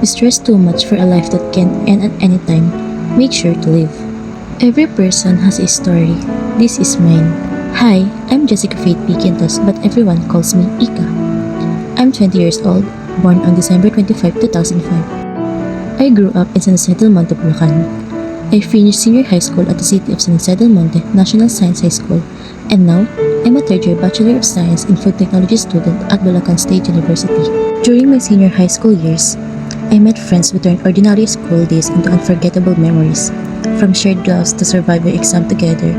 Stress too much for a life that can end at any time. Make sure to live. Every person has a story. This is mine. Hi, I'm Jessica Faith P. Quintos, but everyone calls me Ika. I'm 20 years old, born on December 25, 2005. I grew up in San Jose del Monte, Bulacan. I finished senior high school at the city of San Jose del Monte National Science High School, and now I'm a third-year Bachelor of Science in Food Technology student at Bulacan State University. During my senior high school years, I met friends who turned ordinary school days into unforgettable memories. From shared laughs to surviving exam together,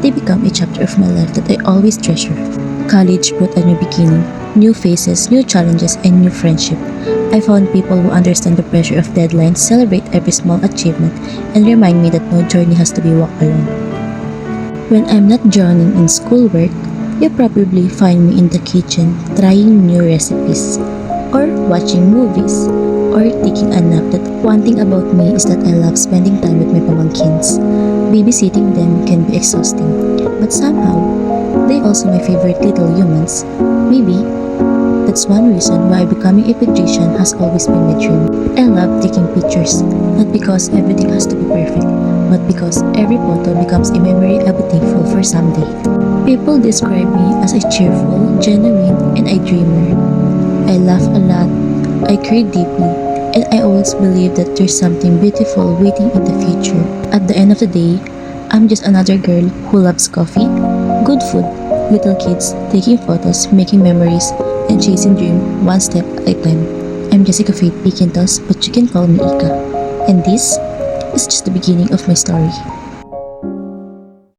they become a chapter of my life that I always treasure. College brought a new beginning, new faces, new challenges, and new friendship. I found people who understand the pressure of deadlines, celebrate every small achievement, and remind me that no journey has to be walked alone. When I'm not drowning in schoolwork, you probably find me in the kitchen trying new recipes, or watching movies, or taking a nap. That one thing about me is that I love spending time with my pamangkins. Babysitting them can be exhausting, but somehow, they also my favorite little humans. Maybe that's one reason why becoming a pediatrician has always been my dream. I love taking pictures, not because everything has to be perfect, but because every photo becomes a memory I'll be thankful for someday. People describe me as a cheerful, genuine, and a dreamer. I laugh a lot, I care deeply, and I always believe that there's something beautiful waiting in the future. At the end of the day, I'm just another girl who loves coffee, good food, little kids, taking photos, making memories, and chasing dream one step at a time. I'm Jessica Faith P. Quintos, but you can call me Ika. And this is just the beginning of my story.